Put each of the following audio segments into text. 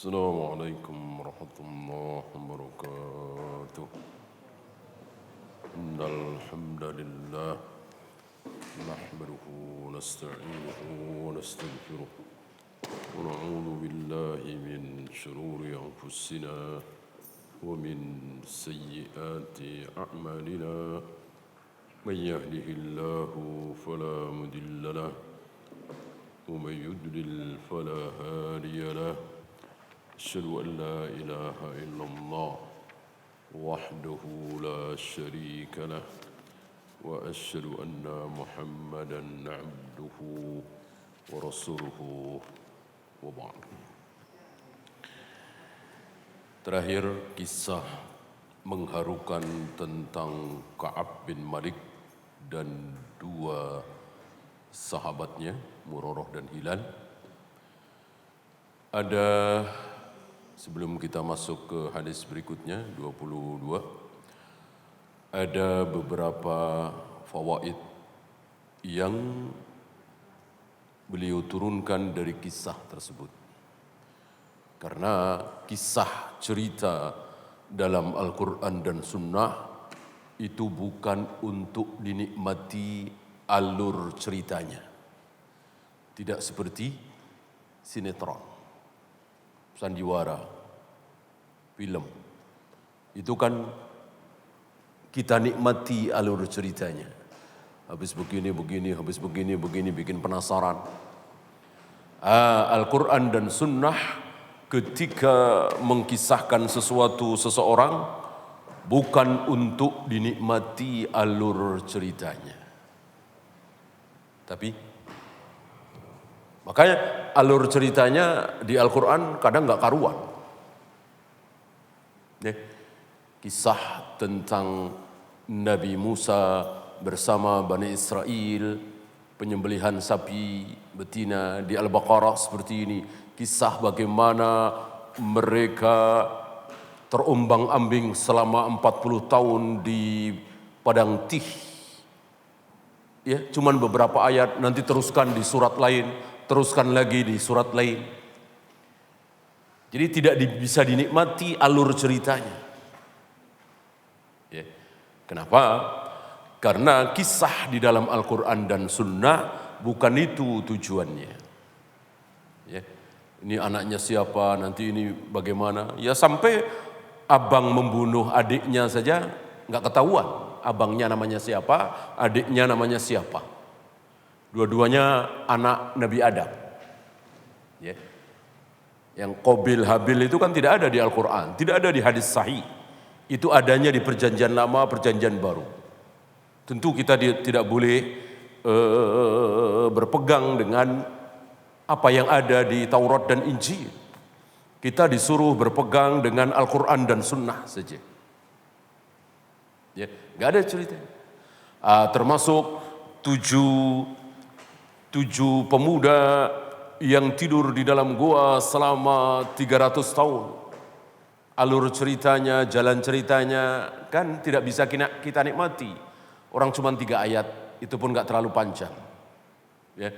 السلام عليكم ورحمة الله وبركاته. إن الحمد لله نحمده ونستعينه ونستغفره ونعوذ بالله من شرور أنفسنا ومن سيئات أعمالنا. من يهده الله فلا مضل له ومن يضلل فلا هادي له. أشهد أن لا إله إلا الله وحده لا شريك له وأشهد أن محمدا عبده ورسوله وبعد. Terakhir kisah mengharukan tentang Ka'ab bin Malik dan dua sahabatnya, Murarah dan Hilal. Ada, sebelum kita masuk ke hadis berikutnya, 22, ada beberapa fawaid yang beliau turunkan dari kisah tersebut. Karena kisah cerita dalam Al-Quran dan Sunnah itu bukan untuk dinikmati alur ceritanya. Tidak seperti sinetron, sandiwara, film. Itu kan kita nikmati alur ceritanya. Habis begini, habis begini, bikin penasaran. Al-Quran dan Sunnah ketika mengkisahkan seseorang bukan untuk dinikmati alur ceritanya. Tapi makanya alur ceritanya di Al-Quran kadang nggak karuan. Kisah tentang Nabi Musa bersama Bani Israel, penyembelihan sapi betina di Al-Baqarah seperti ini. Kisah bagaimana mereka terombang-ambing selama 40 tahun di Padang Tih. Ya, cuman beberapa ayat, nanti teruskan di surat lain, teruskan lagi di surat lain. Jadi tidak bisa dinikmati alur ceritanya. Ya. Kenapa? Karena kisah di dalam Al-Quran dan Sunnah bukan itu tujuannya. Ya. Ini anaknya siapa, nanti ini bagaimana. Ya sampai abang membunuh adiknya saja nggak ketahuan. Abangnya namanya siapa, adiknya namanya siapa. Dua-duanya anak Nabi Adam. Ya. Yang Qabil Habil itu kan tidak ada di Al-Quran, tidak ada di hadis sahih. Itu adanya di perjanjian lama, perjanjian baru. Tentu kita tidak boleh berpegang dengan apa yang ada di Taurat dan Injil. Kita disuruh berpegang dengan Al-Quran dan Sunnah saja. Ya, nggak ada cerita. Termasuk tujuh pemuda yang tidur di dalam gua selama 300 tahun. Alur ceritanya, jalan ceritanya kan tidak bisa kita nikmati. Orang cuma 3 ayat, itu pun nggak terlalu panjang. Ya.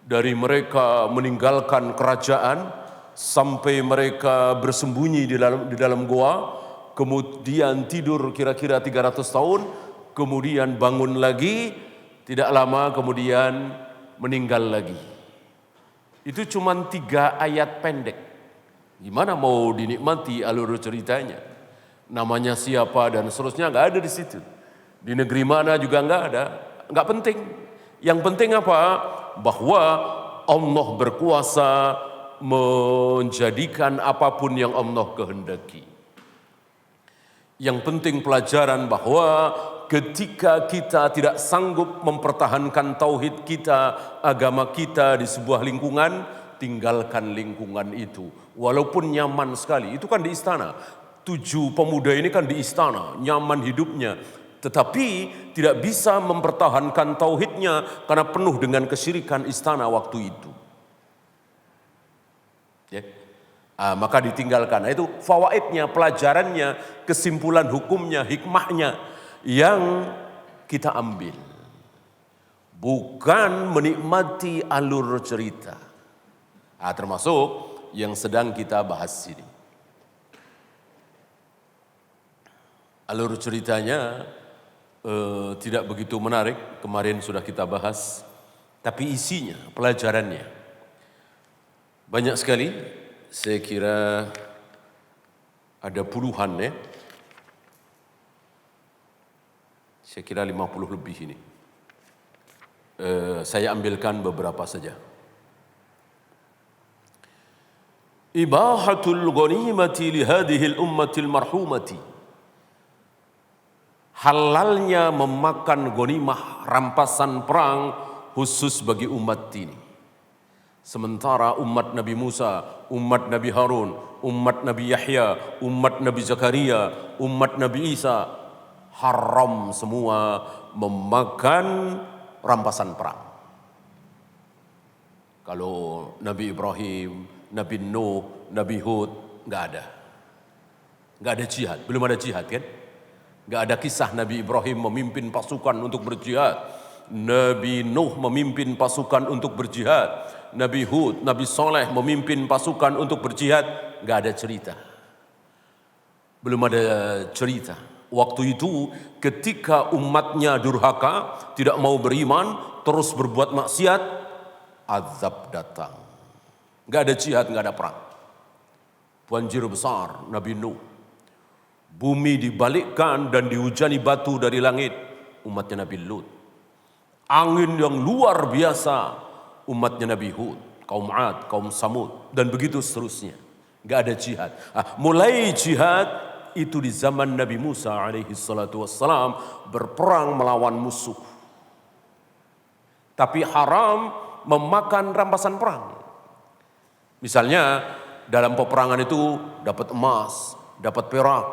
Dari mereka meninggalkan kerajaan sampai mereka bersembunyi di dalam gua, kemudian tidur kira-kira 300 tahun, kemudian bangun lagi, tidak lama kemudian meninggal lagi. Itu cuma 3 ayat pendek. Gimana mau dinikmati alur ceritanya? Namanya siapa dan seterusnya nggak ada di situ. Di negeri mana juga nggak ada, nggak penting. Yang penting apa? Bahwa Allah berkuasa menjadikan apapun yang Allah kehendaki. Yang penting pelajaran bahwa ketika kita tidak sanggup mempertahankan tauhid kita, agama kita di sebuah lingkungan, tinggalkan lingkungan itu. Walaupun nyaman sekali, itu kan di istana. 7 pemuda ini kan di istana, nyaman hidupnya. Tetapi tidak bisa mempertahankan tauhidnya karena penuh dengan kesyirikan istana waktu itu. Ya. Maka ditinggalkan. Itu fawaidnya, pelajarannya, kesimpulan hukumnya, hikmahnya yang kita ambil. Bukan menikmati alur cerita. Termasuk yang sedang kita bahas ini. Alur ceritanya tidak begitu menarik, kemarin sudah kita bahas, tapi isinya, pelajarannya banyak sekali. Saya kira ada puluhan ya. Saya kira 50 lebih ini. Saya ambilkan beberapa saja. Ibahatul ghanimati li hadhihi al-ummati al-marhumati. Halalnya memakan ghanimah rampasan perang khusus bagi umat ini. Sementara umat Nabi Musa, umat Nabi Harun, umat Nabi Yahya, umat Nabi Zakaria, umat Nabi Isa haram semua memakan rampasan perang. Kalau Nabi Ibrahim, Nabi Nuh, Nabi Hud, nggak ada. Nggak ada jihad, belum ada jihad kan? Nggak ada kisah Nabi Ibrahim memimpin pasukan untuk berjihad. Nabi Nuh memimpin pasukan untuk berjihad. Nabi Hud, Nabi Saleh memimpin pasukan untuk berjihad. Nggak ada cerita. Belum ada cerita. Waktu itu ketika umatnya durhaka, tidak mau beriman, terus berbuat maksiat, azab datang. Nggak ada jihad, nggak ada perang. Banjir besar, Nabi Nuh. Bumi dibalikkan dan dihujani batu dari langit, umatnya Nabi Lut. Angin yang luar biasa, umatnya Nabi Hud, kaum Ad, kaum Samud, dan begitu seterusnya. Nggak ada jihad. Mulai jihad itu di zaman Nabi Musa alaihi salatu wassalam, berperang melawan musuh. Tapi haram memakan rampasan perang. Misalnya dalam peperangan itu dapat emas, dapat perak,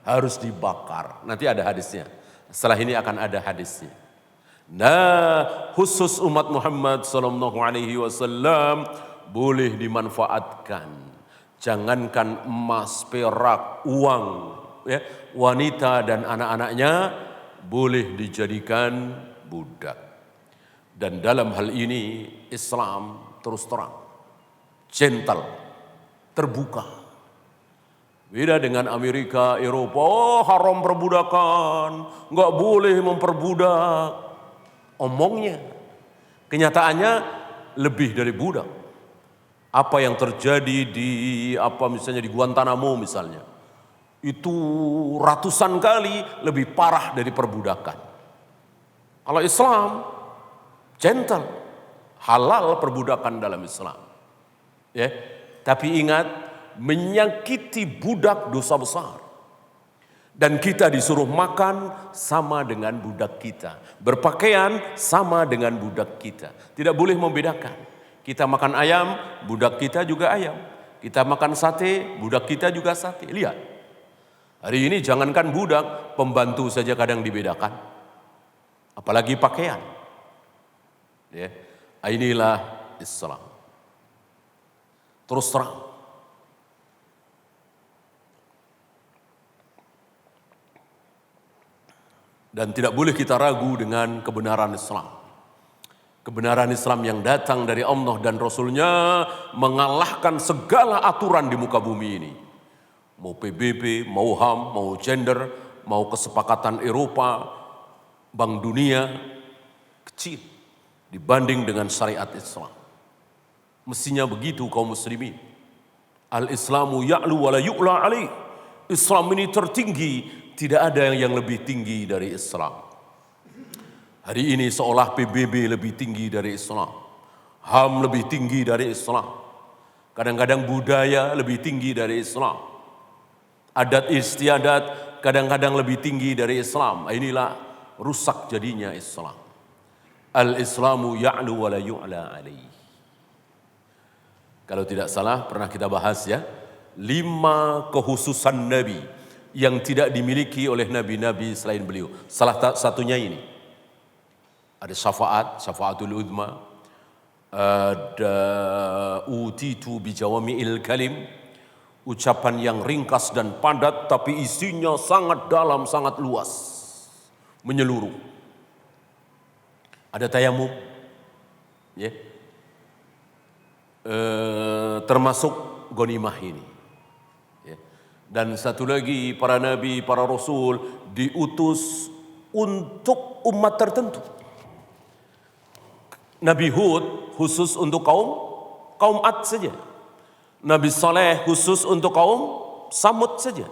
harus dibakar. Nanti ada hadisnya. Setelah ini akan ada hadisnya. Nah, khusus umat Muhammad sallallahu alaihi wasallam boleh dimanfaatkan. Jangankan emas, perak, uang, ya, wanita dan anak-anaknya boleh dijadikan budak. Dan dalam hal ini Islam terus terang, gentle, terbuka. Beda dengan Amerika, Eropa, haram perbudakan, nggak boleh memperbudak. Omongnya, kenyataannya lebih dari budak. Apa yang terjadi misalnya di Guantanamo misalnya, itu ratusan kali lebih parah dari perbudakan. Kalau Islam gentle, halal perbudakan dalam Islam. Ya, tapi ingat, menyakiti budak dosa besar. Dan kita disuruh makan sama dengan budak kita, berpakaian sama dengan budak kita. Tidak boleh membedakan. Kita makan ayam, budak kita juga ayam. Kita makan sate, budak kita juga sate. Lihat, hari ini jangankan budak, pembantu saja kadang dibedakan. Apalagi pakaian. Ya, inilah Islam. Terus terang. Dan tidak boleh kita ragu dengan kebenaran Islam. Kebenaran Islam yang datang dari Allah dan Rasulnya mengalahkan segala aturan di muka bumi ini. Mau PBB, mau HAM, mau gender, mau kesepakatan Eropa, Bank Dunia, kecil dibanding dengan syariat Islam. Mestinya begitu kaum muslimin. Al-Islamu ya'lu wa la yu'la alaih. Islam ini tertinggi, tidak ada yang lebih tinggi dari Islam. Hari ini seolah PBB lebih tinggi dari Islam, HAM lebih tinggi dari Islam, kadang-kadang budaya lebih tinggi dari Islam, adat istiadat kadang-kadang lebih tinggi dari Islam. Inilah rusak jadinya Islam. Al-Islamu ya'lu wa la yu'la alaih. Kalau tidak salah pernah kita bahas ya, 5 kekhususan Nabi yang tidak dimiliki oleh nabi-nabi selain beliau. Salah satunya ini. Ada syafaatul udma, ada utitu bijawami'il kalim, ucapan yang ringkas dan padat tapi isinya sangat dalam, sangat luas, menyeluruh. Ada tayamum, ya. termasuk ghanimah ini. Ya. Dan satu lagi, para nabi, para rasul diutus untuk umat tertentu. Nabi Hud khusus untuk kaum Ad saja. Nabi Saleh khusus untuk kaum Samud saja.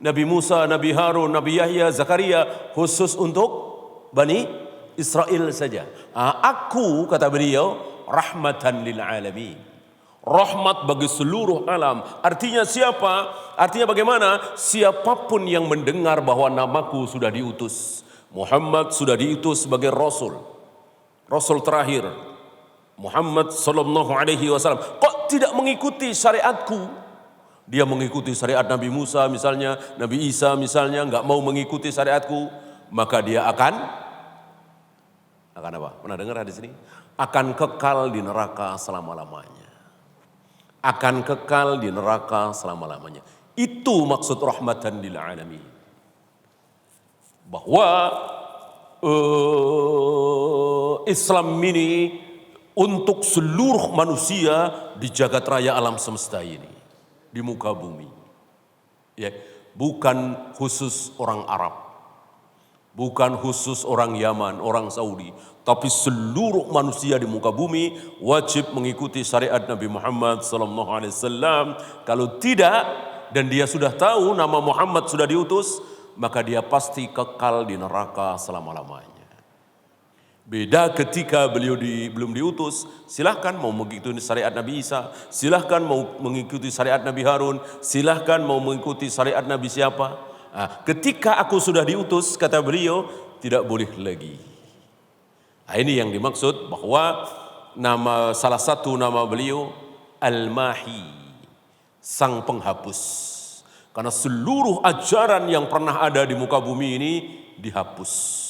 Nabi Musa, Nabi Harun, Nabi Yahya, Zakaria khusus untuk Bani Israel saja. Aku, kata beliau, rahmatan lil alamin. Rahmat bagi seluruh alam. Artinya siapa? Artinya bagaimana? Siapapun yang mendengar bahwa namaku sudah diutus. Muhammad sudah diutus sebagai Rasul. Rasul terakhir. Muhammad sallallahu alaihi wasallam. Kok tidak mengikuti syariatku? Dia mengikuti syariat Nabi Musa misalnya, Nabi Isa misalnya, enggak mau mengikuti syariatku, maka dia akan apa? Pernah dengar di sini? Akan kekal di neraka selama-lamanya. Akan kekal di neraka selama-lamanya. Itu maksud rahmatan lil alamin. Bahwa Islam ini untuk seluruh manusia di jagat raya alam semesta ini, di muka bumi. Ya, bukan khusus orang Arab, bukan khusus orang Yaman, orang Saudi, tapi seluruh manusia di muka bumi wajib mengikuti syariat Nabi Muhammad SAW. Kalau tidak, dan dia sudah tahu nama Muhammad sudah diutus, maka dia pasti kekal di neraka selama-lamanya. Beda ketika beliau belum diutus, silahkan mau mengikuti syariat Nabi Isa, silahkan mau mengikuti syariat Nabi Harun, silahkan mau mengikuti syariat Nabi siapa. Ketika aku sudah diutus, kata beliau, tidak boleh lagi. Ini yang dimaksud bahwa salah satu nama beliau Al-Mahi, sang penghapus. Karena seluruh ajaran yang pernah ada di muka bumi ini dihapus.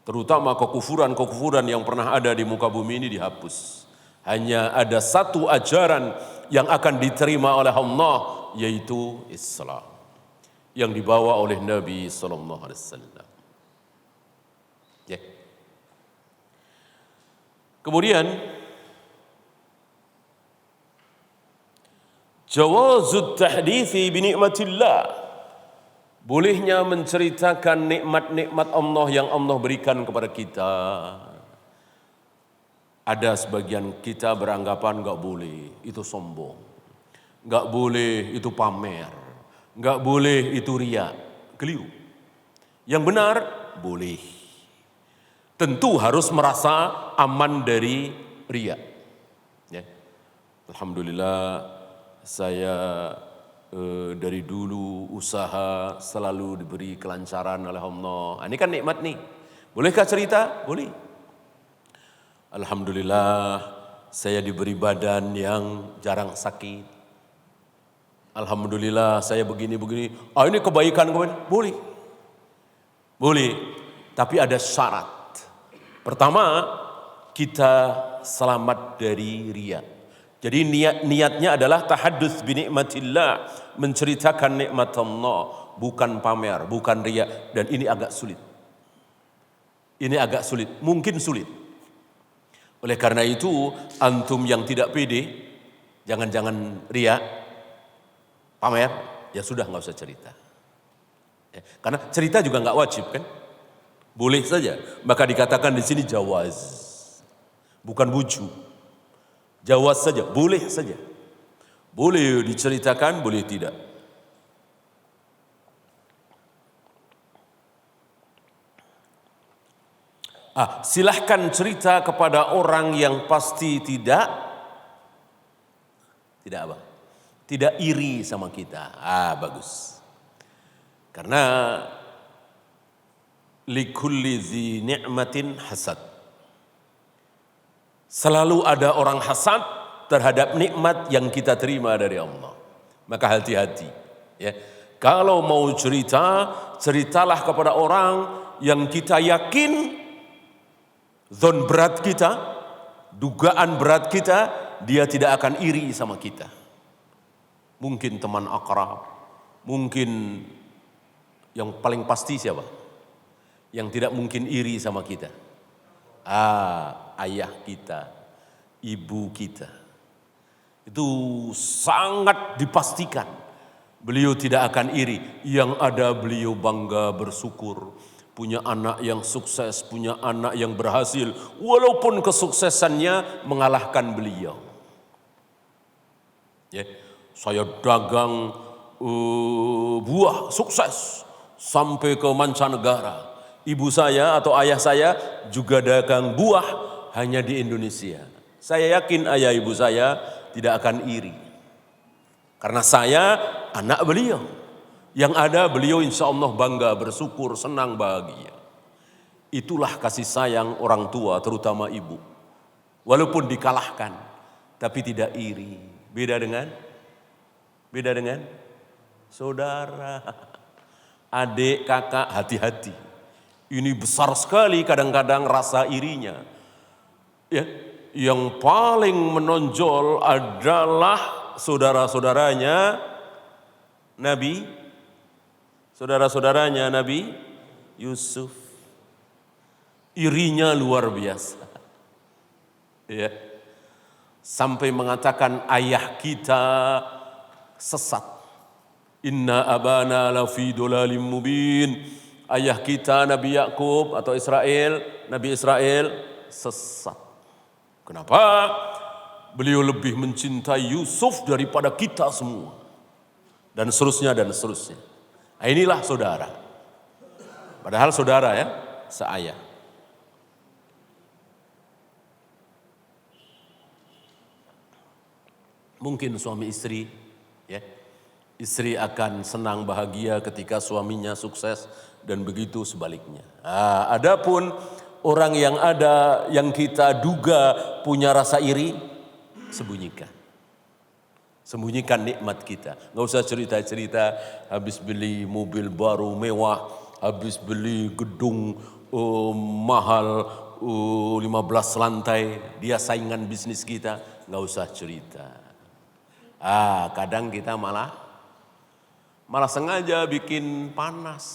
Terutama kekufuran yang pernah ada di muka bumi ini dihapus. Hanya ada satu ajaran yang akan diterima oleh Allah, yaitu Islam, yang dibawa oleh Nabi SAW. Ya. Kemudian jawazut tahdithi bi ni'matillah. Bolehnya menceritakan nikmat-nikmat Allah yang Allah berikan kepada kita. Ada sebagian kita beranggapan enggak boleh, itu sombong. Enggak boleh, itu pamer. Enggak boleh, itu riya. Keliru. Yang benar, boleh. Tentu harus merasa aman dari riya. Ya. Alhamdulillah, saya dari dulu usaha selalu diberi kelancaran oleh Allah. Ini kan nikmat nih. Bolehkah cerita? Boleh. Alhamdulillah, saya diberi badan yang jarang sakit. Alhamdulillah, saya begini-begini. Ini kebaikan. Boleh. Boleh. Tapi ada syarat. Pertama, kita selamat dari riya. Jadi niatnya adalah tahadduts bi nikmatillah, menceritakan nikmat Allah, bukan pamer, bukan riya, dan ini agak sulit. Ini agak sulit, mungkin sulit. Oleh karena itu, antum yang tidak pede, jangan riya, pamer, ya sudah enggak usah cerita. Ya, karena cerita juga enggak wajib kan? Boleh saja. Maka dikatakan di sini jawaz, bukan wujub. Jawaz saja, boleh saja. Boleh diceritakan, boleh tidak. Silahkan cerita kepada orang yang pasti tidak apa? Tidak iri sama kita. Bagus. Karena likulli dzi ni'matin hasad. Selalu ada orang hasad terhadap nikmat yang kita terima dari Allah. Maka hati-hati. Ya. Kalau mau cerita, ceritalah kepada orang yang kita yakin zon berat kita, dugaan berat kita, dia tidak akan iri sama kita. Mungkin teman akrab, mungkin yang paling pasti siapa? Yang tidak mungkin iri sama kita. Ayah kita, ibu kita. Itu sangat dipastikan. Beliau tidak akan iri. Yang ada beliau bangga bersyukur. Punya anak yang sukses, punya anak yang berhasil. Walaupun kesuksesannya mengalahkan beliau. Ya, saya dagang buah sukses sampai ke mancanegara. Ibu saya atau ayah saya juga dagang buah hanya di Indonesia. Saya yakin ayah ibu saya tidak akan iri. Karena saya anak beliau. Yang ada beliau insya Allah bangga, bersyukur, senang, bahagia. Itulah kasih sayang orang tua, terutama ibu. Walaupun dikalahkan, tapi tidak iri. Beda dengan saudara, adik, kakak, hati-hati. Ini besar sekali kadang-kadang rasa irinya. Ya, yang paling menonjol adalah saudara-saudaranya Nabi Yusuf. Irinya luar biasa. Ya. Sampai mengatakan ayah kita sesat. Inna abana lafi dolalim mubin. Ayah kita Nabi Yakub atau Nabi Israel sesat. Kenapa? Beliau lebih mencintai Yusuf daripada kita semua. Dan seterusnya. Nah, inilah saudara. Padahal saudara ya, seayah. Mungkin suami istri, ya, istri akan senang bahagia ketika suaminya sukses dan begitu sebaliknya. Nah, adapun orang yang kita duga punya rasa iri, sembunyikan nikmat kita. Nggak usah cerita-cerita habis beli mobil baru mewah, habis beli gedung mahal 15 lantai, dia saingan bisnis kita. Nggak usah cerita. Kadang kita malah sengaja bikin panas,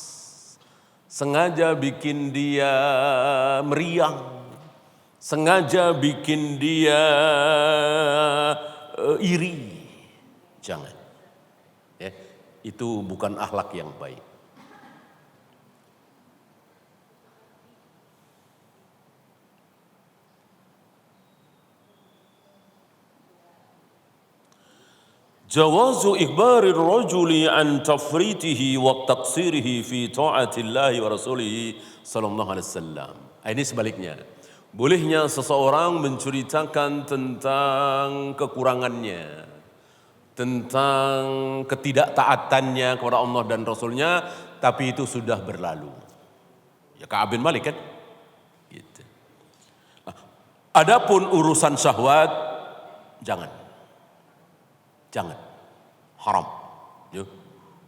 sengaja bikin dia meriang, sengaja bikin dia iri. Jangan. Ya, itu bukan akhlak yang baik. Jawazu ikhbarir rajuli an tafritihi wa taqsirihi fi ta'atillahi wa rasulihi sallallahu alaihi wasallam. Ini sebaliknya. Bolehnya seseorang menceritakan tentang kekurangannya, tentang ketidaktaatannya kepada Allah dan Rasulnya, tapi itu sudah berlalu. Ya Ka'ab bin Malik kan? Gitu. Adapun urusan syahwat, jangan. Haram. Ya.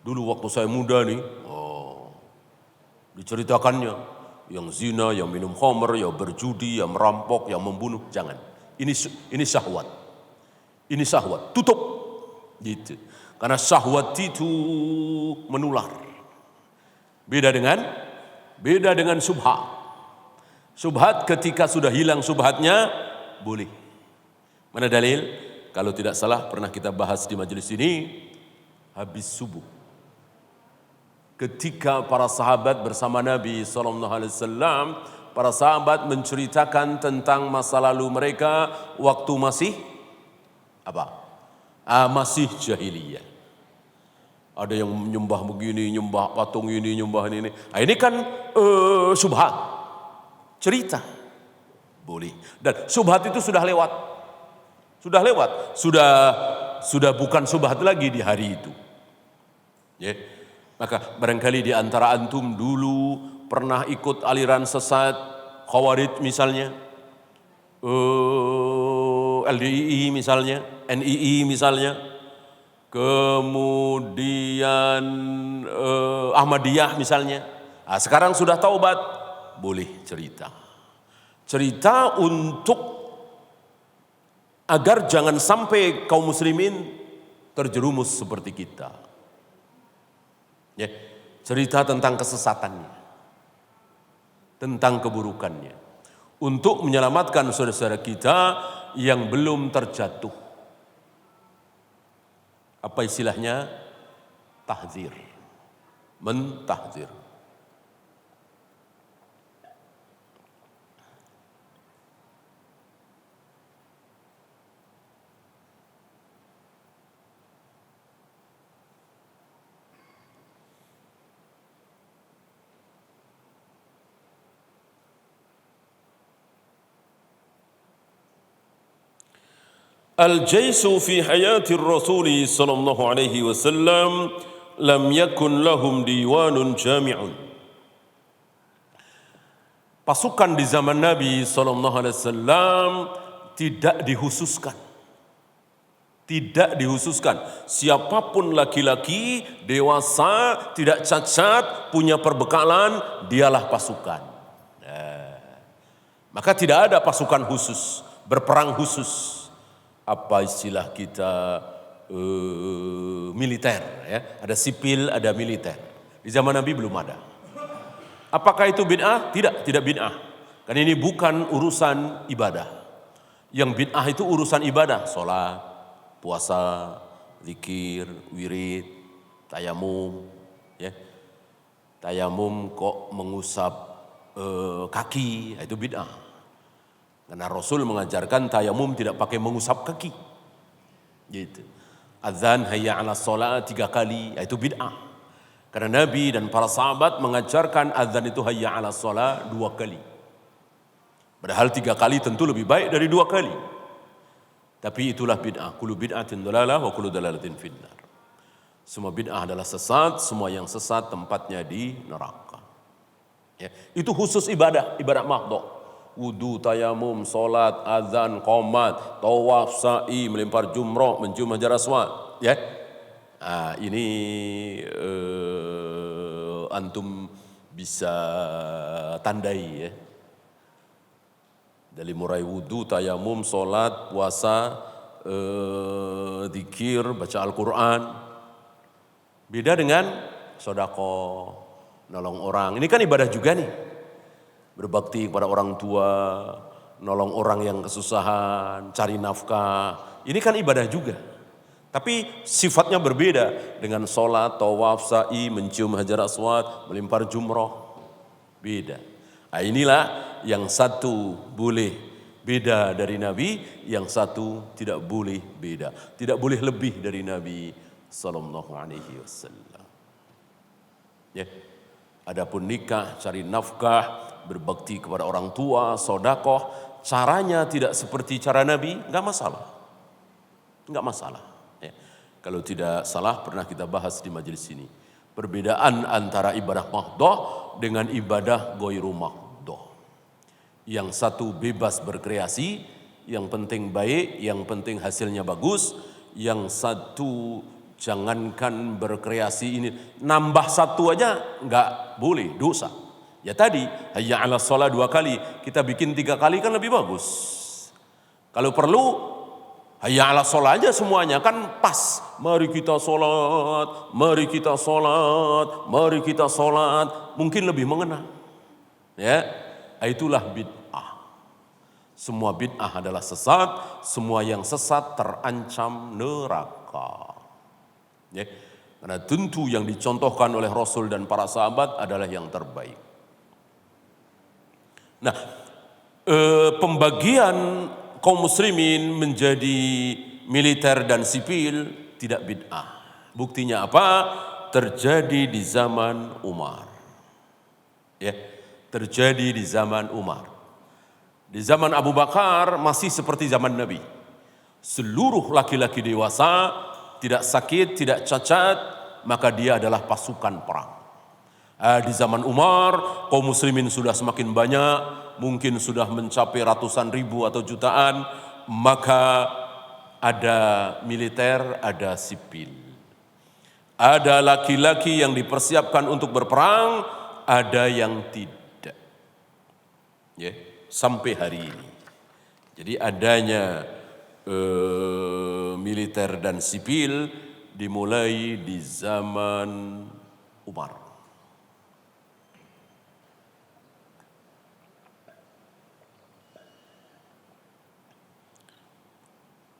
Dulu waktu saya muda nih, diceritakannya yang zina, yang minum khamr, yang berjudi, yang merampok, yang membunuh, jangan. Ini syahwat. Ini syahwat. Tutup. Gitu. Karena syahwat itu menular. Beda dengan subhat. Subhat ketika sudah hilang subhatnya, boleh. Mana dalil? Kalau tidak salah pernah kita bahas di majelis ini, habis subuh. Ketika para sahabat bersama Nabi SAW, para sahabat menceritakan tentang masa lalu mereka waktu masih masih jahiliyah. Ada yang menyembah begini, nyembah patung ini, nyembah ini. Nah, ini kan subhat, cerita. Boleh. Dan subhat itu sudah lewat. Sudah bukan subhat lagi di hari itu. Ya. Maka barangkali di antara antum dulu pernah ikut aliran sesat Khawarij misalnya, LDII misalnya, NII misalnya, kemudian Ahmadiyah misalnya. Nah, sekarang sudah taubat, boleh cerita untuk agar jangan sampai kaum muslimin terjerumus seperti kita. Ya, cerita tentang kesesatannya, tentang keburukannya, untuk menyelamatkan saudara-saudara kita yang belum terjatuh. Apa istilahnya? Tahdzir. Mentahdzir. Al-jaisu fi hayati Rasul sallallahu alaihi wasallam lam yakun lahum diwanun jami'un. Pasukan di zaman Nabi sallallahu alaihi wasallam tidak dihususkan. Tidak dihususkan. Siapapun laki-laki, dewasa, tidak cacat, punya perbekalan, dialah pasukan. Maka tidak ada pasukan khusus, berperang khusus. Apa istilah kita militer, ya. Ada sipil, ada militer. Di zaman Nabi belum ada. Apakah itu bid'ah? Tidak bid'ah. Karena ini bukan urusan ibadah. Yang bid'ah itu urusan ibadah, sholat, puasa, zikir, wirid, tayamum, ya. Tayamum kok mengusap kaki, itu bid'ah. Karena Rasul mengajarkan tayamum tidak pakai mengusap kaki. Gitu. Azan hayya 'ala shalah 3 kali, itu bid'ah. Karena Nabi dan para sahabat mengajarkan azan itu hayya 'ala shalah 2 kali. Padahal 3 kali tentu lebih baik dari 2 kali. Tapi itulah bid'ah. Kullu bid'atin dhalalah wa kullu dhalalatin finnar. Semua bid'ah adalah sesat, semua yang sesat tempatnya di neraka. Ya, itu khusus ibadah mahdhah. Wudu, tayamum, solat, azan, qomat, tawaf, sa'i, melempar jumrah, mencium hajar aswad, ya. Ini antum bisa tandai, ya. Dari mulai wudu, tayamum, solat, puasa, zikir, baca Al-Quran. Beda dengan sedekah, nolong orang. Ini kan ibadah juga nih. Berbakti kepada orang tua, nolong orang yang kesusahan, cari nafkah. Ini kan ibadah juga. Tapi sifatnya berbeda dengan sholat, tawaf, sa'i, mencium hajar aswad, melempar jumroh. Beda. Inilah yang satu boleh beda dari Nabi, yang satu tidak boleh beda. Tidak boleh lebih dari Nabi sallallahu alaihi wasallam. Ya. Adapun nikah, cari nafkah, berbakti kepada orang tua, sedekah, caranya tidak seperti cara Nabi, enggak masalah. Enggak masalah, ya. Kalau tidak salah pernah kita bahas di majelis ini. Perbedaan antara ibadah mahdhah dengan ibadah ghairu mahdhah. Yang satu bebas berkreasi, yang penting baik, yang penting hasilnya bagus. Yang satu jangankan berkreasi ini, nambah satu aja enggak boleh, dosa. Ya tadi, hayya 'ala shalah 2 kali, kita bikin 3 kali kan lebih bagus. Kalau perlu, hayya 'ala shalah aja semuanya, kan pas. Mari kita sholat, mari kita sholat, mari kita sholat. Mungkin lebih mengena. Ya, itulah bid'ah. Semua bid'ah adalah sesat, semua yang sesat terancam neraka. Ya, karena tentu yang dicontohkan oleh Rasul dan para sahabat adalah yang terbaik. Nah, pembagian kaum muslimin menjadi militer dan sipil tidak bid'ah. Buktinya apa? Terjadi di zaman Umar. Ya, terjadi di zaman Umar. Di zaman Abu Bakar masih seperti zaman Nabi. Seluruh laki-laki dewasa, tidak sakit, tidak cacat, maka dia adalah pasukan perang. Di zaman Umar, kaum muslimin sudah semakin banyak, mungkin sudah mencapai ratusan ribu atau jutaan, maka ada militer, ada sipil. Ada laki-laki yang dipersiapkan untuk berperang, ada yang tidak. Ya, sampai hari ini. Jadi adanya militer dan sipil dimulai di zaman Umar.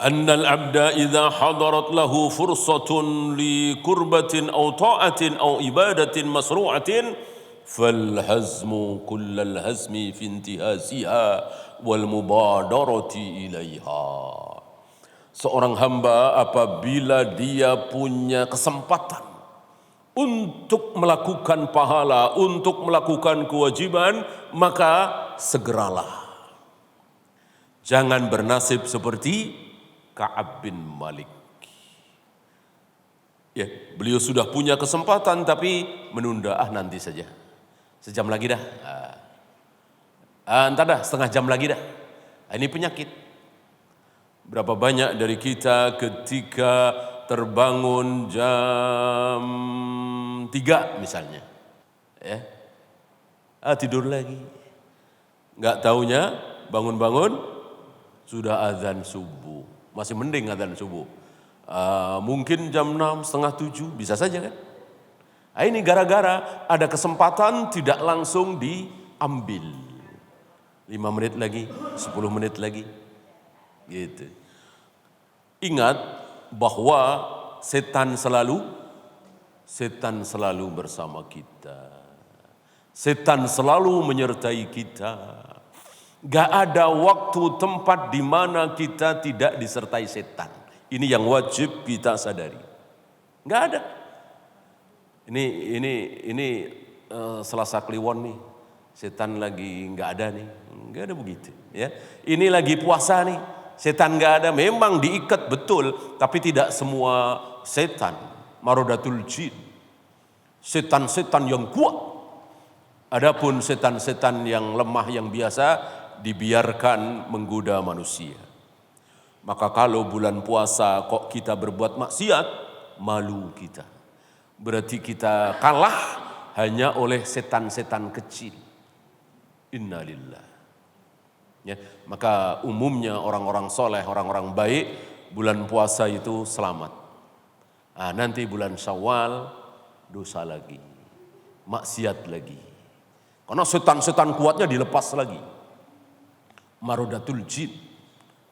Annal abda idza hadarat lahu fursatun li kurbatin aw ta'atin aw ibadatin masru'atin falhazmu kullal hazmi fi intihasiha wal mubadarati ilaiha. Seorang hamba apabila dia punya kesempatan untuk melakukan pahala, untuk melakukan kewajiban, maka segeralah. Jangan bernasib seperti Ka'ab bin Malik. Ya, beliau sudah punya kesempatan tapi menunda, nanti saja. Sejam lagi dah. Entar dah, setengah jam lagi dah. Ini penyakit. Berapa banyak dari kita ketika terbangun jam 3 misalnya. Ya. Tidur lagi. Enggak taunya bangun-bangun sudah azan subuh. Masih mending azan subuh. Mungkin jam 6, setengah 7, bisa saja kan? Ini gara-gara ada kesempatan tidak langsung diambil. 5 menit lagi, 10 menit lagi. Gitu. Ingat bahwa setan selalu bersama kita. Setan selalu menyertai kita. Gak ada waktu tempat di mana kita tidak disertai setan. Ini yang wajib kita sadari. Gak ada. Ini Selasa Kliwon nih. Setan lagi nggak ada nih. Nggak ada begitu. Ya. Ini lagi puasa nih. Setan nggak ada. Memang diikat betul, tapi tidak semua setan. Marodatul jin. Setan-setan yang kuat. Adapun setan-setan yang lemah, yang biasa, dibiarkan menggoda manusia. Maka kalau bulan puasa kok kita berbuat maksiat, malu kita. Berarti kita kalah hanya oleh setan-setan kecil. Innalillah. Ya, maka umumnya orang-orang soleh, orang-orang baik, bulan puasa itu selamat. Nanti bulan Syawal dosa lagi, maksiat lagi. Karena setan-setan kuatnya dilepas lagi. Marodatul jin,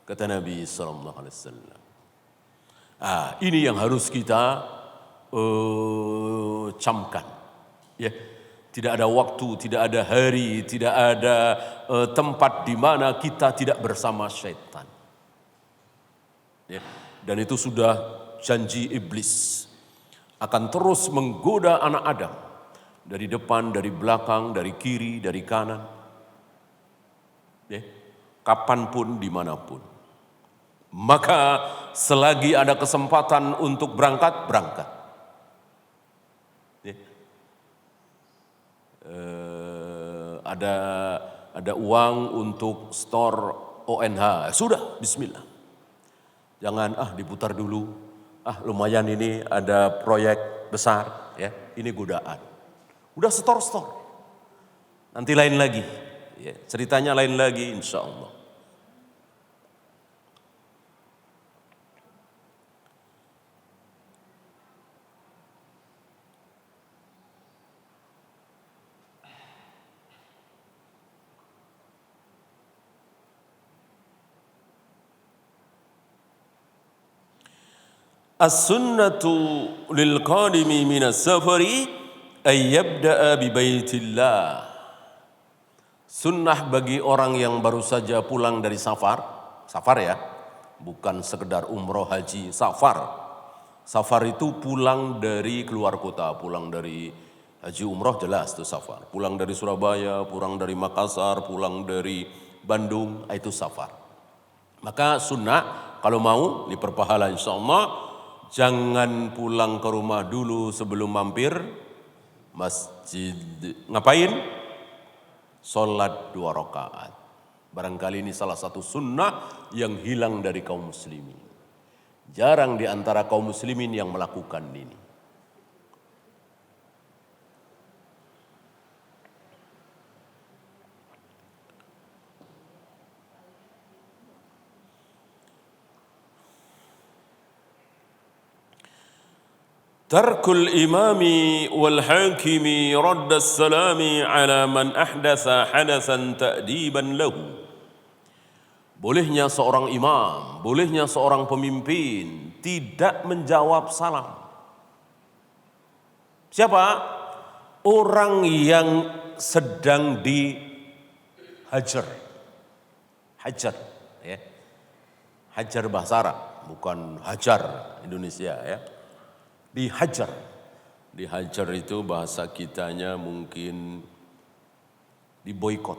kata Nabi SAW. Ini yang harus kita camkan. Ya, tidak ada waktu, tidak ada hari, tidak ada tempat di mana kita tidak bersama syaitan. Ya, dan itu sudah janji iblis. Akan terus menggoda anak Adam. Dari depan, dari belakang, dari kiri, dari kanan. Ya, kapanpun, dimanapun. Maka selagi ada kesempatan untuk berangkat, berangkat. Ya. Ada uang untuk store ONH, sudah, bismillah. Jangan diputar dulu, lumayan ini ada proyek besar, ya, ini godaan. Udah store. Nanti lain lagi, ya, ceritanya lain lagi, insya Allah. As-sunnatu lil qadimi minas safari ay yabda'a bi baitillah. Sunnah bagi orang yang baru saja pulang dari safar ya, bukan sekedar umroh haji, safar. Safar itu pulang dari keluar kota, pulang dari haji umroh jelas itu safar. Pulang dari Surabaya, pulang dari Makassar, pulang dari Bandung, itu safar. Maka sunnah kalau mau diperpahala insyaallah, jangan pulang ke rumah dulu sebelum mampir masjid. Ngapain? Sholat 2 rakaat. Barangkali ini salah satu sunnah yang hilang dari kaum muslimin. Jarang di antara kaum muslimin yang melakukan ini. Tarkul imami wal hakimi radda salami ala man ahdatha hadathan ta'diban lahu. Bolehnya seorang imam, bolehnya seorang pemimpin tidak menjawab salam. Siapa? Orang yang sedang dihajar. Hajar, ya. Hajar bahasa Arab, bukan hajar Indonesia, ya. Dihajar. Dihajar itu bahasa kitanya mungkin diboikot.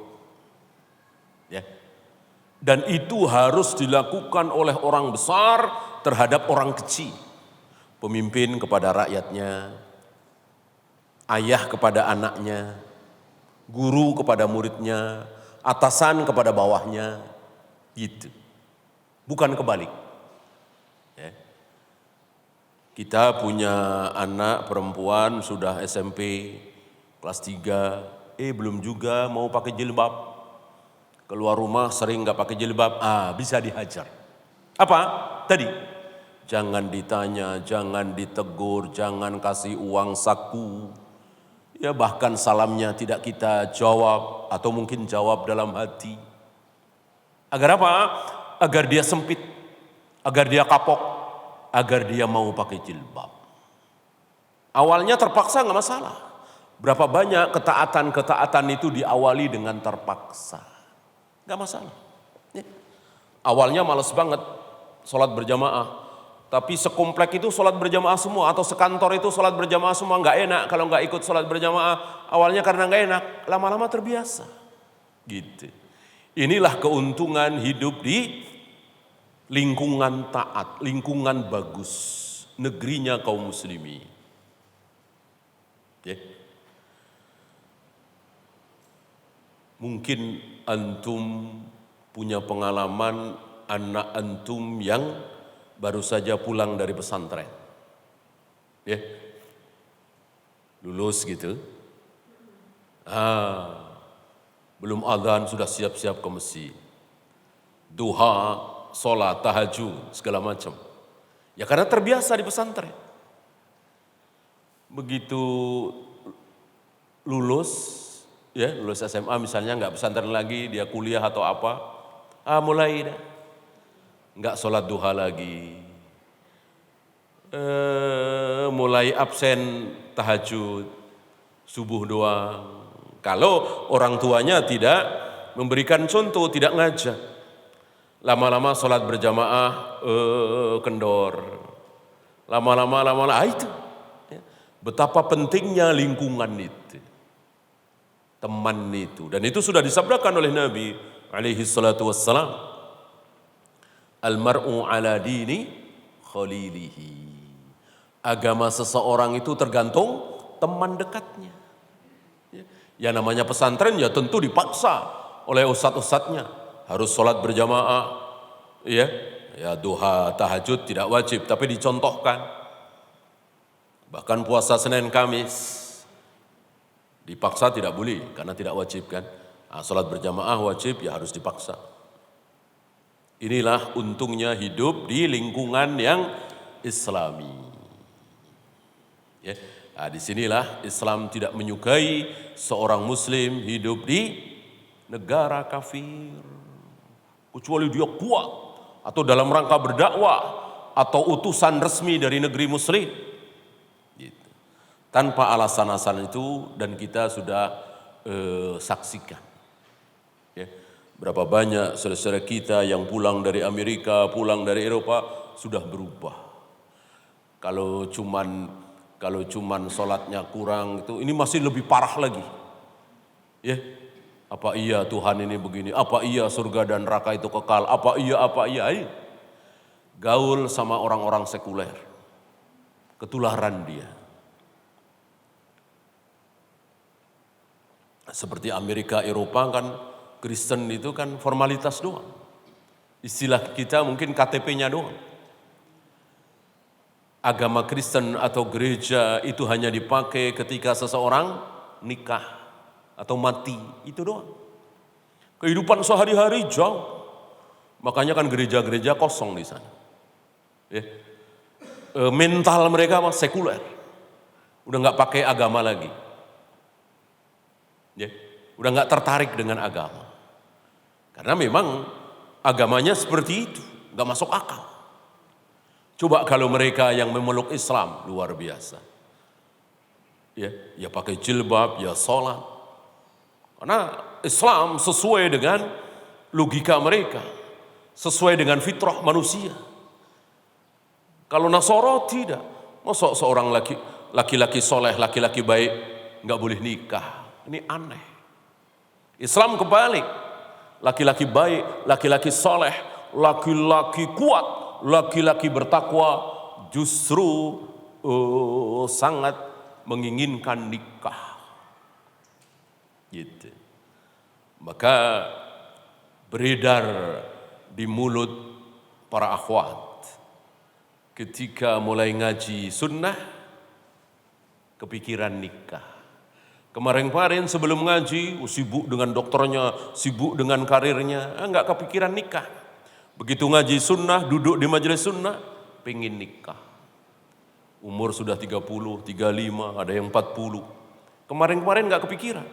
Ya. Dan itu harus dilakukan oleh orang besar terhadap orang kecil. Pemimpin kepada rakyatnya, ayah kepada anaknya, guru kepada muridnya, atasan kepada bawahnya, gitu. Bukan kebalik. Ya. Kita punya anak perempuan sudah SMP kelas 3, belum juga mau pakai jilbab. Keluar rumah sering gak pakai jilbab, bisa dihajar. Apa? Tadi, jangan ditanya, jangan ditegur, jangan kasih uang saku. Ya bahkan salamnya tidak kita jawab atau mungkin jawab dalam hati. Agar apa? Agar dia sempit, agar dia kapok, agar dia mau pakai jilbab. Awalnya terpaksa gak masalah. Berapa banyak ketaatan-ketaatan itu diawali dengan terpaksa. Gak masalah. Ya. Awalnya males banget sholat berjamaah. Tapi sekomplek itu sholat berjamaah semua. Atau sekantor itu sholat berjamaah semua. Gak enak kalau gak ikut sholat berjamaah. Awalnya karena gak enak. Lama-lama terbiasa. Gitu. Inilah keuntungan hidup di lingkungan taat. Lingkungan bagus. Negerinya kaum muslimin. Ya. Mungkin antum punya pengalaman anak antum yang baru saja pulang dari pesantren. Ya. Lulus gitu. Belum adzan sudah siap-siap ke masjid. Duha, sholat, tahajud, segala macam. Ya karena terbiasa di pesantren. Begitu lulus SMA misalnya nggak pesantren lagi, dia kuliah atau apa, mulai dah. Nggak sholat duha lagi, mulai absen tahajud, subuh doang. Kalau orang tuanya tidak memberikan contoh, tidak ngajak, lama-lama sholat berjamaah kendor, lama-lama itu. Betapa pentingnya lingkungan itu. Teman itu. Dan itu sudah disabdakan oleh Nabi alaihi salatu wassalam. Almar'u ala dini khalilihi. Agama seseorang itu tergantung teman dekatnya. Ya namanya pesantren ya tentu dipaksa oleh ustadz-ustadznya. Harus sholat berjamaah. Ya duha tahajud tidak wajib tapi dicontohkan. Bahkan puasa Senin Kamis. Dipaksa tidak boleh karena tidak wajib kan. Sholat berjamaah wajib ya harus dipaksa. Inilah untungnya hidup di lingkungan yang Islami. Ya, disinilah Islam tidak menyukai seorang Muslim hidup di negara kafir, kecuali dia kuat atau dalam rangka berdakwah atau utusan resmi dari negeri Muslim. Tanpa alasan-alasan itu dan kita sudah saksikan. Ya, berapa banyak saudara-saudara kita yang pulang dari Amerika, pulang dari Eropa sudah berubah. Kalau cuman sholatnya kurang itu, ini masih lebih parah lagi. Ya, apa iya Tuhan ini begini? Apa iya surga dan neraka itu kekal? Apa iya? Gaul sama orang-orang sekuler, ketularan dia. Seperti Amerika, Eropa kan Kristen itu kan formalitas doang. Istilah kita mungkin KTP-nya doang. Agama Kristen atau gereja itu hanya dipakai ketika seseorang nikah atau mati, itu doang. Kehidupan sehari-hari jauh. Makanya kan gereja-gereja kosong di sana. Ya. Mental mereka sekuler. Udah nggak pakai agama lagi. Ya, udah nggak tertarik dengan agama. Karena memang Agamanya seperti itu, nggak masuk akal. Coba kalau mereka yang memeluk Islam, luar biasa. Ya pakai jilbab, ya sholat. Karena Islam sesuai dengan logika mereka, sesuai dengan fitrah manusia. Kalau Nasoro tidak, masa seorang laki-laki soleh, laki-laki baik nggak boleh nikah? Ini aneh. Islam kebalik, laki-laki baik, laki-laki soleh, laki-laki kuat, laki-laki bertakwa justru sangat menginginkan nikah. Gitu. Maka beredar di mulut para akhwat ketika mulai ngaji sunnah, kepikiran nikah. Kemarin-kemarin sebelum ngaji, sibuk dengan dokternya, sibuk dengan karirnya, enggak kepikiran nikah. Begitu ngaji sunnah, duduk di majelis sunnah, pengen nikah. Umur sudah 30, 35, ada yang 40. Kemarin-kemarin enggak kepikiran.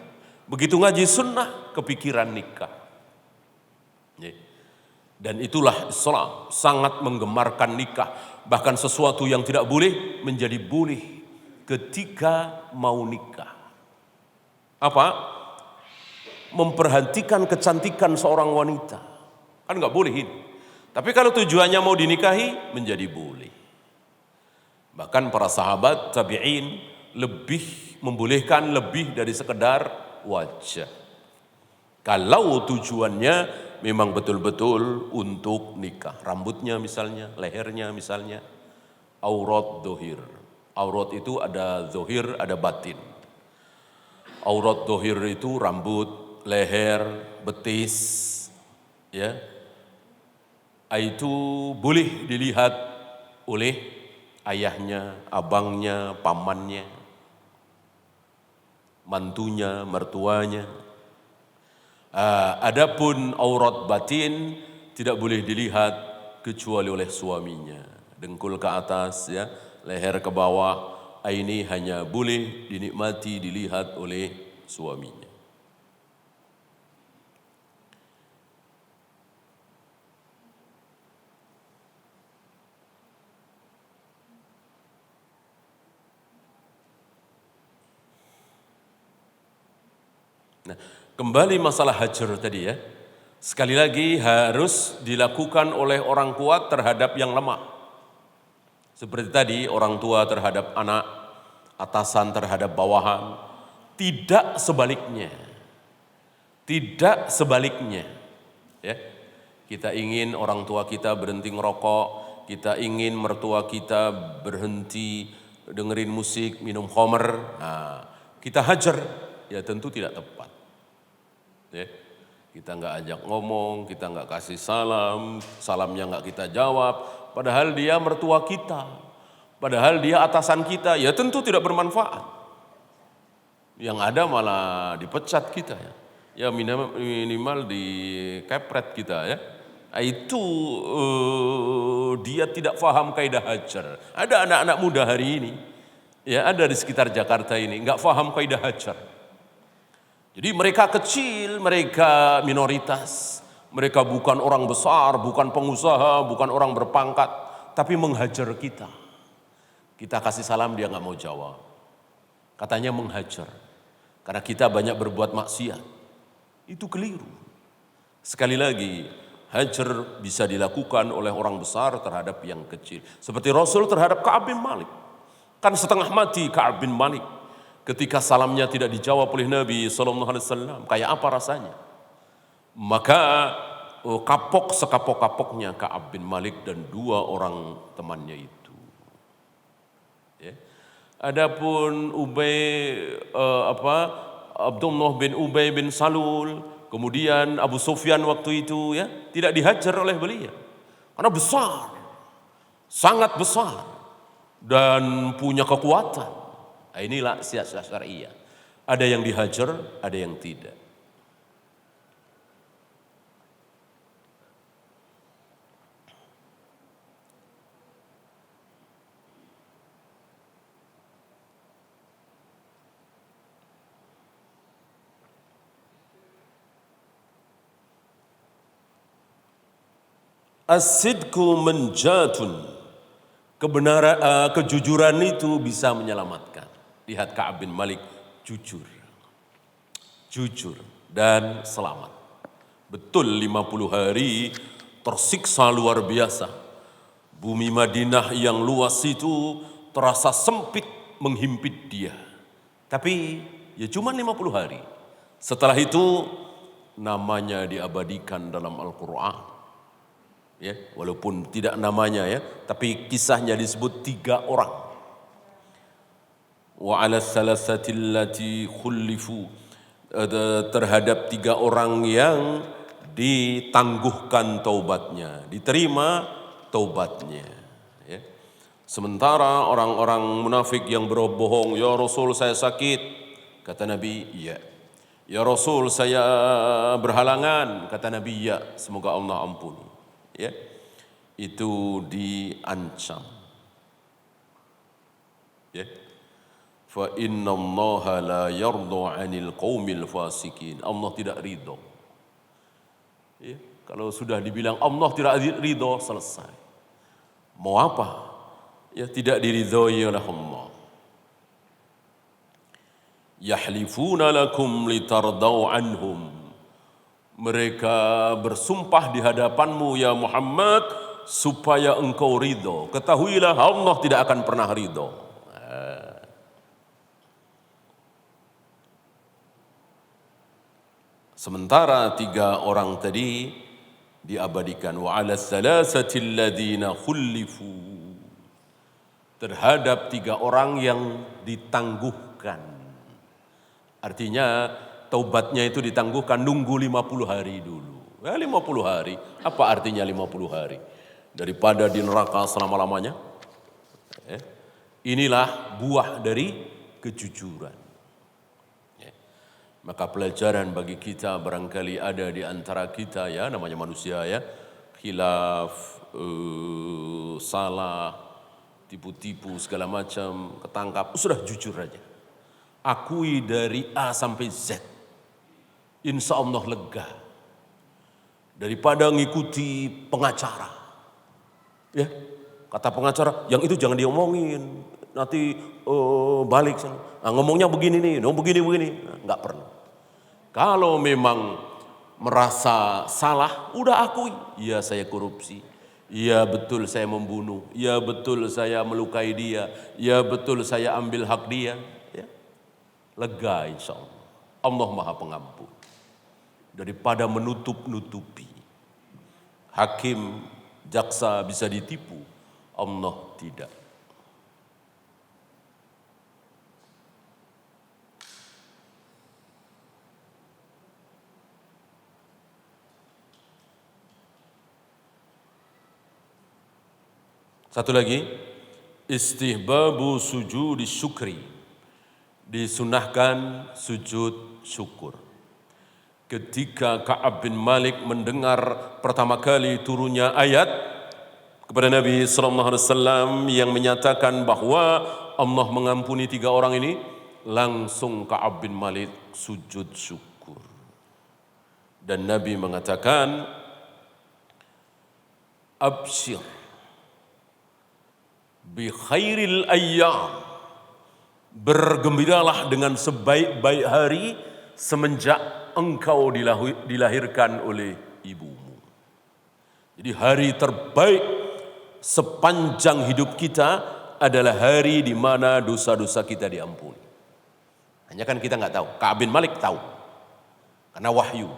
Begitu ngaji sunnah, kepikiran nikah. Dan itulah Islam, sangat menggemarkan nikah. Bahkan sesuatu yang tidak boleh menjadi boleh ketika mau nikah. Apa? Memperhatikan kecantikan seorang wanita. Kan nggak boleh ini. Tapi kalau tujuannya mau dinikahi, menjadi boleh. Bahkan para sahabat tabi'in lebih membolehkan lebih dari sekedar wajah. Kalau tujuannya memang betul-betul untuk nikah. Rambutnya misalnya, lehernya misalnya, aurat dohir. Aurat itu ada zohir, ada batin. Aurat dohir itu rambut, leher, betis, ya. Itu boleh dilihat oleh ayahnya, abangnya, pamannya, mantunya, mertuanya. Adapun aurat batin tidak boleh dilihat kecuali oleh suaminya. Dengkul ke atas, ya, leher ke bawah. Ini hanya boleh dinikmati, dilihat oleh suaminya. Nah, kembali masalah hajar tadi ya. Sekali lagi harus dilakukan oleh orang kuat terhadap yang lemah. Seperti tadi orang tua terhadap anak, atasan terhadap bawahan, tidak sebaliknya. Tidak sebaliknya. Ya. Kita ingin orang tua kita berhenti ngerokok, kita ingin mertua kita berhenti dengerin musik, minum khamr. Nah, kita hajar, ya tentu tidak tepat. Ya. Kita nggak ajak ngomong, kita nggak kasih salam, salamnya nggak kita jawab, padahal dia mertua kita, padahal dia atasan kita, ya tentu tidak bermanfaat. Yang ada malah dipecat kita ya minimal dikepret kita ya. Itu dia tidak paham kaidah hajar. Ada anak-anak muda hari ini, ya ada di sekitar Jakarta ini, nggak paham kaidah hajar. Jadi mereka kecil, mereka minoritas, mereka bukan orang besar, bukan pengusaha, bukan orang berpangkat, tapi menghajar kita. Kita kasih salam dia nggak mau jawab. Katanya menghajar, karena kita banyak berbuat maksiat. Itu keliru. Sekali lagi, hajar bisa dilakukan oleh orang besar terhadap yang kecil. Seperti Rasul terhadap Ka'ab bin Malik. Kan setengah mati Ka'ab bin Malik. Ketika salamnya tidak dijawab oleh Nabi SAW, kayak apa rasanya? Maka kapok sekapok-kapoknya Ka'ab bin Malik dan dua orang temannya itu. Ya. Adapun Abdullah bin Ubay bin Salul, kemudian Abu Sufyan waktu itu ya tidak dihajar oleh beliau karena besar, sangat besar dan punya kekuatan. Nah, inilah siasat syariah. Ada yang dihajar, ada yang tidak. As-sidqu manjatun. Kejujuran itu bisa menyelamatkan. Lihat Ka'ab bin Malik jujur dan selamat. Betul 50 hari tersiksa luar biasa. Bumi Madinah yang luas itu terasa sempit menghimpit dia. Tapi ya cuma 50 hari. Setelah itu namanya diabadikan dalam Al-Quran. Ya, walaupun tidak namanya ya, tapi kisahnya disebut 3 orang. Wa 'ala thalathati allati khulifu, terhadap 3 orang yang ditangguhkan taubatnya, diterima taubatnya. Ya. Sementara orang-orang munafik yang berbohong, ya Rasul saya sakit, kata Nabi, iya. Ya Rasul saya berhalangan, kata Nabi, iya, semoga Allah ampuni. Ya, itu diancam. Ya. Fa inna Allah la yarda 'anil qaumil fasikin. Allah tidak ridho. Ya, kalau sudah dibilang Allah tidak ridho, selesai. Mau apa? Ya, tidak diridhoi oleh Allah. Yahlifuna lakum litardau anhum. Mereka bersumpah di hadapanmu ya Muhammad supaya engkau ridho. Ketahuilah Allah tidak akan pernah ridho. Sementara 3 orang tadi diabadikan. Wa 'ala thalathati alladziina khulifu. Terhadap 3 orang yang ditangguhkan. Artinya taubatnya itu ditangguhkan, nunggu 50 hari dulu. 50 hari, apa artinya 50 hari? Daripada di neraka selama-lamanya. Inilah buah dari kejujuran. Maka pelajaran bagi kita barangkali ada di antara kita ya, namanya manusia ya, khilaf, salah, tipu-tipu segala macam, ketangkap, sudah jujur aja. Akui dari A sampai Z. Insya Allah lega. Daripada ngikuti pengacara. Ya, kata pengacara, yang itu jangan diomongin. Nanti balik sana. Nah, ngomongnya begini nih, begini. Nah, enggak perlu. Kalau memang merasa salah, udah akui. Iya saya korupsi. Iya betul saya membunuh. Iya betul saya melukai dia. Iya betul saya ambil hak dia. Ya. Lega insya Allah. Allah Maha Pengampun. Daripada menutup-nutupi. Hakim, jaksa bisa ditipu, Allah tidak. Satu lagi, istihbabu sujud syukri. Disunahkan sujud syukur. Ketika Ka'ab bin Malik mendengar pertama kali turunnya ayat kepada Nabi SAW yang menyatakan bahwa Allah mengampuni 3 orang ini, langsung Ka'ab bin Malik sujud syukur. Dan Nabi mengatakan, absyir bi khairil ayyam. Bergembiralah dengan sebaik-baik hari semenjak engkau dilahirkan oleh ibumu. Jadi hari terbaik sepanjang hidup kita adalah hari di mana dosa-dosa kita diampuni. Hanya kan kita nggak tahu. Ka'ab bin Malik tahu. Karena wahyu.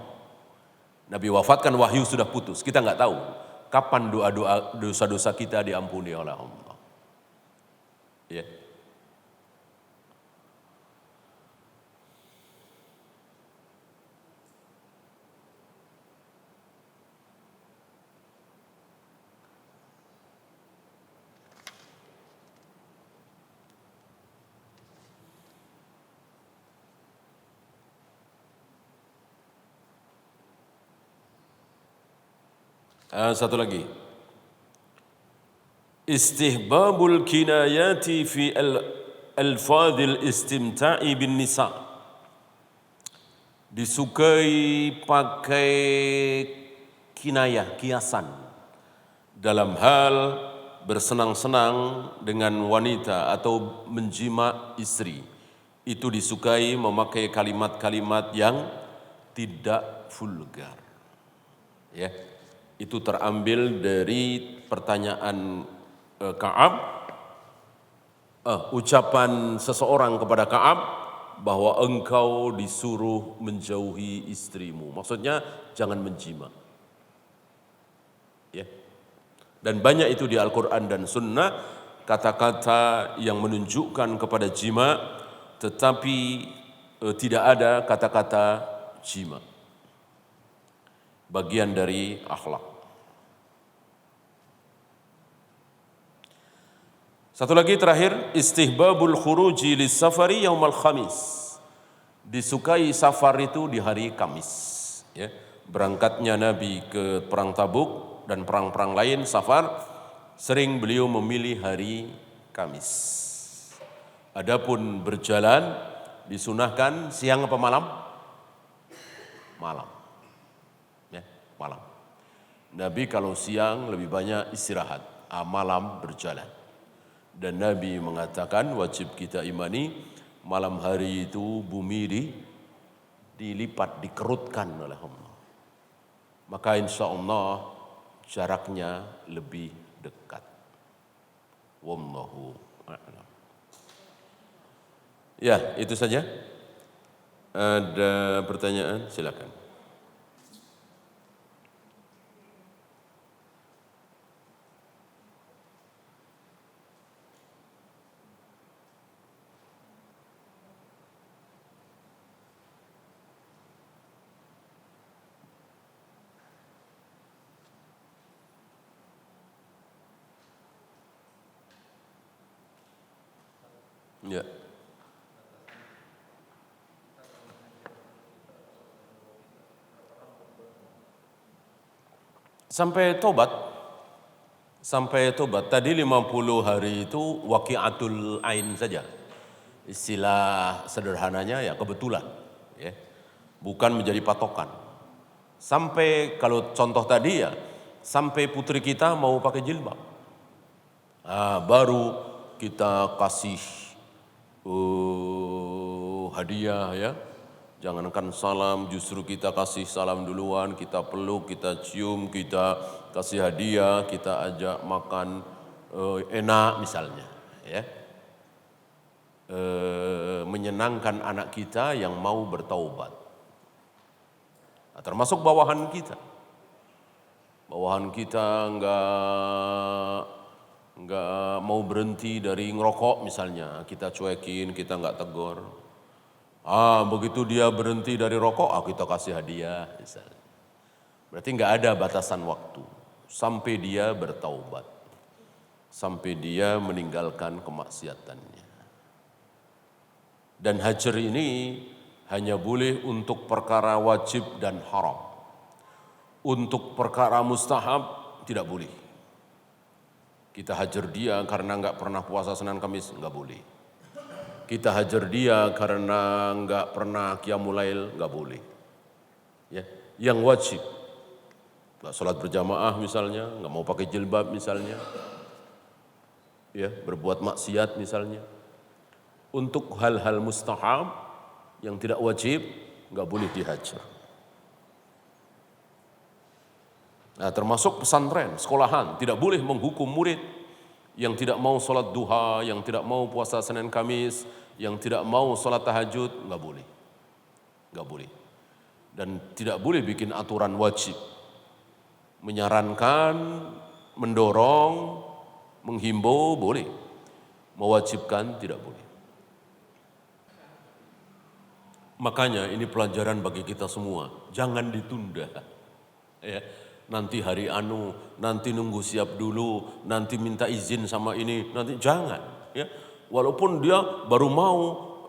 Nabi wafatkan, wahyu sudah putus. Kita nggak tahu kapan doa-doa dosa-dosa kita diampuni oleh Allah. Ya. Satu lagi. Istihbabul kinayati fi al-alfadhil istimta'i bin nisa. Disukai pakai kinayah, kiasan dalam hal bersenang-senang dengan wanita atau menjima istri, itu disukai memakai kalimat-kalimat yang tidak vulgar. Ya, itu terambil dari pertanyaan Ka'ab, ucapan seseorang kepada Ka'ab bahwa engkau disuruh menjauhi istrimu. Maksudnya jangan menjima. Ya. Dan banyak itu di Al-Quran dan Sunnah kata-kata yang menunjukkan kepada jima, tetapi tidak ada kata-kata jima. Bagian dari akhlak. Satu lagi terakhir, istihbabul khuruji lis-safari yaumal khamis. Disukai safar itu di hari Kamis. Ya. Berangkatnya Nabi ke perang Tabuk dan perang-perang lain safar, sering beliau memilih hari Kamis. Adapun berjalan disunahkan siang apa malam? Malam. Ya, malam. Nabi kalau siang lebih banyak istirahat, malam berjalan. Dan Nabi mengatakan wajib kita imani malam hari itu bumi dilipat, dikerutkan oleh Allah. Maka insya Allah jaraknya lebih dekat. Wallahu a'lam. Ya, itu saja. Ada pertanyaan? Silakan. Ya. Sampai tobat. Tadi 50 hari itu waqi'atul ain saja. Istilah sederhananya ya kebetulan. Ya. Bukan menjadi patokan. Sampai kalau contoh tadi ya, sampai putri kita mau pakai jilbab. Baru kita kasih hadiah ya. Jangankan salam, justru kita kasih salam duluan, kita peluk, kita cium, kita kasih hadiah, kita ajak makan enak misalnya, ya. Menyenangkan anak kita yang mau bertaubat. Nah, termasuk bawahan kita. Bawahan kita enggak mau berhenti dari ngerokok misalnya, kita cuekin, kita enggak tegur. Begitu dia berhenti dari rokok, kita kasih hadiah misalnya. Berarti enggak ada batasan waktu sampai dia bertaubat, sampai dia meninggalkan kemaksiatannya. Dan hajar ini hanya boleh untuk perkara wajib dan haram. Untuk perkara mustahab tidak boleh. Kita hajar dia karena enggak pernah puasa Senin Kamis, enggak boleh. Kita hajar dia karena enggak pernah qiyamul lail, enggak boleh. Ya, yang wajib, enggak sholat berjamaah misalnya, enggak mau pakai jilbab misalnya, ya, berbuat maksiat misalnya. Untuk hal-hal mustahab yang tidak wajib, enggak boleh dihajar. Nah, termasuk pesantren, sekolahan, tidak boleh menghukum murid yang tidak mau sholat duha, yang tidak mau puasa Senin Kamis, yang tidak mau sholat tahajud, enggak boleh. Enggak boleh. Dan tidak boleh bikin aturan wajib. Menyarankan, mendorong, menghimbau boleh. Mewajibkan tidak boleh. Makanya ini pelajaran bagi kita semua. Jangan ditunda. Ya. Nanti hari nanti nunggu siap dulu, nanti minta izin sama ini, nanti jangan. Ya. Walaupun dia baru mau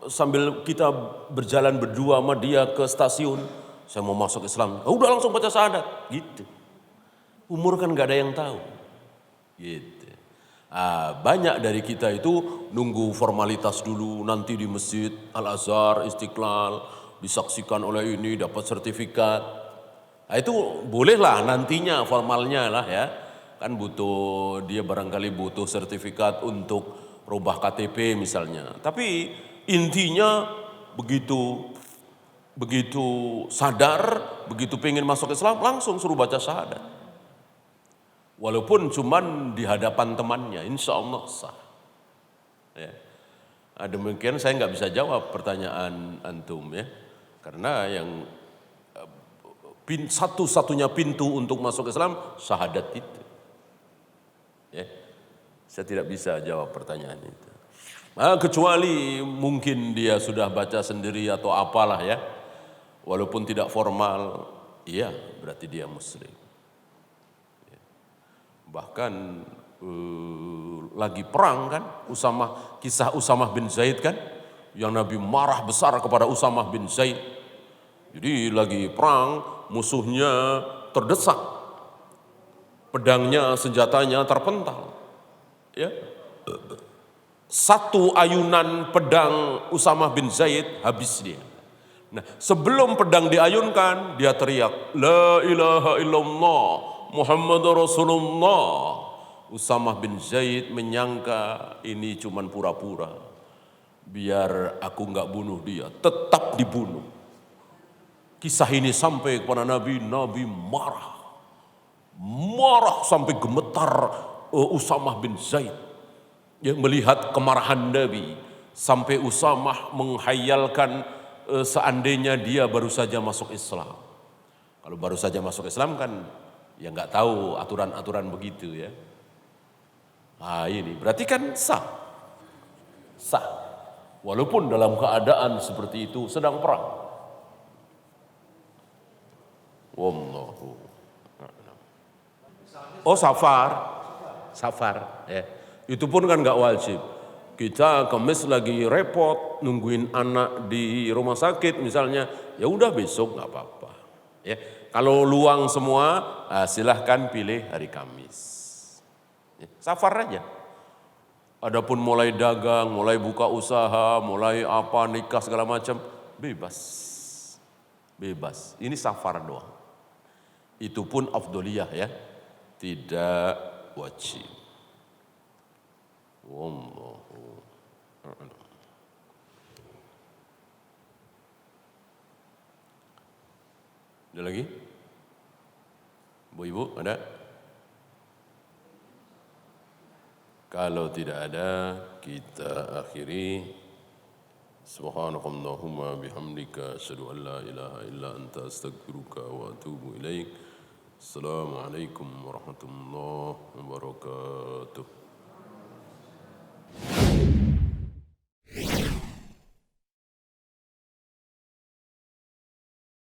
sambil kita berjalan berdua sama dia ke stasiun, saya mau masuk Islam, udah langsung baca syahadat, gitu. Umur kan gak ada yang tahu, gitu. Banyak dari kita itu nunggu formalitas dulu, nanti di masjid Al-Azhar, Istiqlal, disaksikan oleh ini, dapat sertifikat. Itu bolehlah nantinya formalnya lah ya. Kan dia barangkali butuh sertifikat untuk rubah KTP misalnya. Tapi intinya begitu sadar, begitu pengen masuk Islam, langsung suruh baca syahadat. Walaupun cuman di hadapan temannya, insya Allah sah. Ya. Demikian saya nggak bisa jawab pertanyaan antum ya, karena yang satu-satunya pintu untuk masuk Islam syahadat itu. Ya, saya tidak bisa jawab pertanyaan itu. Kecuali mungkin dia sudah baca sendiri atau apalah ya, walaupun tidak formal, iya berarti dia muslim. Ya. Bahkan lagi perang kan, kisah Usamah bin Zaid kan, yang Nabi marah besar kepada Usamah bin Zaid. Jadi lagi perang, musuhnya terdesak. Pedangnya, senjatanya terpental. Ya. Satu ayunan pedang Usamah bin Zaid habis dia. Nah, sebelum pedang diayunkan, dia teriak, La ilaha illallah, Muhammadur Rasulullah. Usamah bin Zaid menyangka ini cuman pura-pura. Biar aku nggak bunuh dia, tetap dibunuh. Kisah ini sampai kepada Nabi marah sampai gemetar Usamah bin Zaid. Dia melihat kemarahan Nabi sampai Usamah menghayalkan seandainya dia baru saja masuk Islam. Kalau baru saja masuk Islam kan ya nggak tahu aturan-aturan begitu ya. Ini berarti kan sah. Walaupun dalam keadaan seperti itu sedang perang. Wallahu. Oh safar ya. Itu pun kan nggak wajib. Kita kemis lagi repot nungguin anak di rumah sakit misalnya, ya udah besok nggak apa-apa. Ya, kalau luang semua silahkan pilih hari Kamis. Ya, safar aja. Adapun mulai dagang, mulai buka usaha, mulai apa nikah segala macam, bebas. Ini safar doang. Itu pun afdoliyah ya. Tidak wajib. Wallahu a'lam. Ada lagi? Ibu ada? Kalau tidak ada, kita akhiri. Subhanakallahumma bihamdika asyhadu an la ilaha illa anta astaghfiruka wa atubu ilaik. Assalamualaikum warahmatullahi wabarakatuh.